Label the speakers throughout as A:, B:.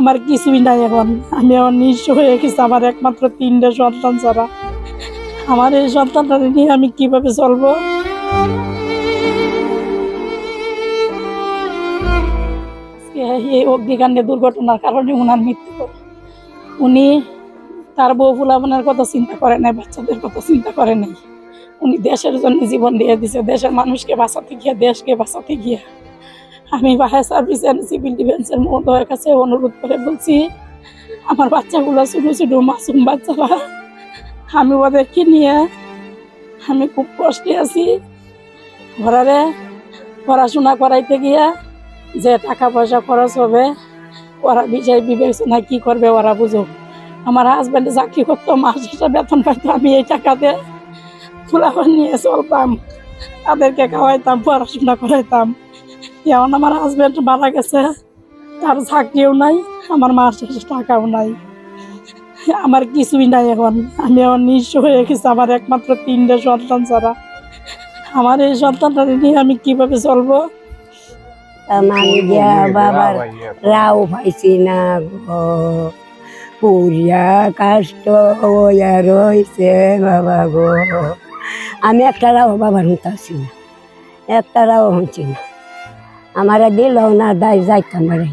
A: আমার কিছুই নাই এখন। আমি এখন নিঃস্ব হয়ে গেছি, আমার একমাত্র 3টা সন্তান ছাড়া। আমার এই সন্তানটা নিয়ে আমি কিভাবে চলবো? এই অগ্নিকাণ্ডে দুর্ঘটনার কারণে ওনার মৃত্যু। উনি তার বউ ফুলাফানের কথা চিন্তা করে নাই, বাচ্চাদের কথা চিন্তা করে নাই। উনি দেশের জন্য জীবন দিয়ে দিছে, দেশের মানুষকে বাঁচাতে গিয়ে, দেশকে বাঁচাতে গিয়ে। আমি ফায়ার সার্ভিস এন্ড সিভিল ডিফেন্সের মহোদয়ের কাছে অনুরোধ করে বলছি, আমার বাচ্চাগুলো ছোটো ছোটো মাসুম বাচ্চারা, আমি ওদেরকে নিয়ে আমি খুব কষ্টে আছি। ঘরে পড়াশোনা করাইতে গিয়া যে টাকা পয়সা খরচ হবে, ওরা বিষয় বিবেচনা কি করবে ওরা বুঝুক। আমার হাজব্যান্ডে চাকরি করতো, মাস শেষে বেতন পাইতো, আমি এই টাকাতে ফুলাফান নিয়ে চলতাম, তাদেরকে খাওয়াইতাম, পড়াশোনা করাইতাম। এখন আমার হাজব্যান্ড মারা গেছে, তার চাকরিও নাই, আমার মাস শেষে টাকাও নাই, আমার কিছুই নাই এখন। আমি এখন নিঃস্ব হয়ে গেছি, আমার একমাত্র 3টা সন্তান ছাড়া। আমার এই সন্তানটা নিয়ে আমি কিভাবে চলবো?
B: বাবার রাও পাইছি না গো, পুরিয়া কাষ্ট হইয়া রয়েছে বাবা গো। আমি একটা রাও বাবার হুঁতাছি না, একটা রাও হুঁচি না। আমার দিল না, দায় যাইতাম বাড়ি,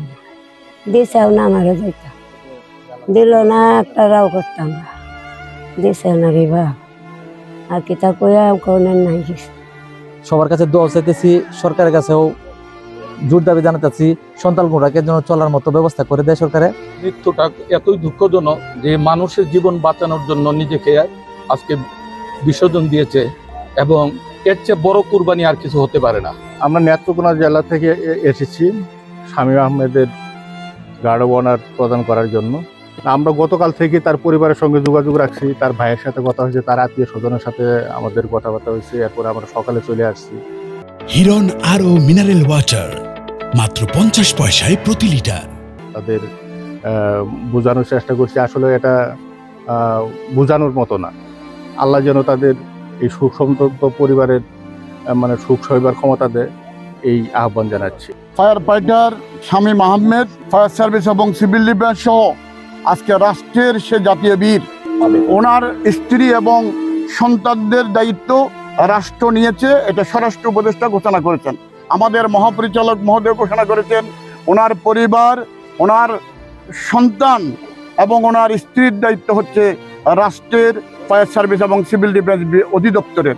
B: দিছেও না, আমার যাইতাম, দিল না, একটা রাও করতাম না, দিছেও না রে বাপ। আর কিতা কইয়া কোন নাই কিছু।
C: সবার কাছে দোয়া চাইতেছি, সরকারের কাছেও জোর দাবি জানাতেছি, সন্তান গুড়াকে যেন চলার মতো ব্যবস্থা করে দেয় সরকারে।
D: মৃত্যুটা এতই দুঃখজনক যে মানুষের জীবন বাঁচানোর জন্য নিজেকে আজকে বিসর্জন দিয়েছে, এবং এর চেয়ে বড় কুরবানি আর কিছু হতে পারে না।
E: আমরা নেত্রকোনা জেলা থেকে এসেছি শামীম আহমেদের গার্ড অব অনার প্রদান করার জন্য। আমরা গতকাল থেকে তার পরিবারের সঙ্গে যোগাযোগ রাখছি, তার ভাইয়ের সাথে কথা হয়েছে, তার আত্মীয় স্বজনের সাথে আমাদের কথাবার্তা হয়েছে। এরপরে আমরা সকালে চলে আসছি।
F: হিরন আরও মিনারেল ওয়াটার মাত্র 50 পয়সায় প্রতি লিটার।
E: তাদের বোঝানোর চেষ্টা করছি, আসলে এটা বোঝানোর মতো না। আল্লাহ যেন তাদের এই সুখ সন্তপ্ত পরিবারের মানে সুখ সইবার ক্ষমতা দেয়, এই আহ্বান জানাচ্ছি।
G: Fire fighter Shamim Ahmed, fire service এবং সিভিল ডিফেন্স সহ আজকে রাষ্ট্রের সে জাতীয় বীর। ওনার স্ত্রী এবং সন্তানদের দায়িত্ব রাষ্ট্র নিয়েছে, এটা স্বরাষ্ট্র উপদেষ্টা ঘোষণা করেছেন। আমাদের মহাপরিচালক মহোদয় ঘোষণা করেছেন, ওনার পরিবার, ওনার সন্তান এবং ওনার স্ত্রীর দায়িত্ব হচ্ছে রাষ্ট্রের ফায়ার সার্ভিস এবং সিভিল ডিফেন্স অধিদপ্তরের।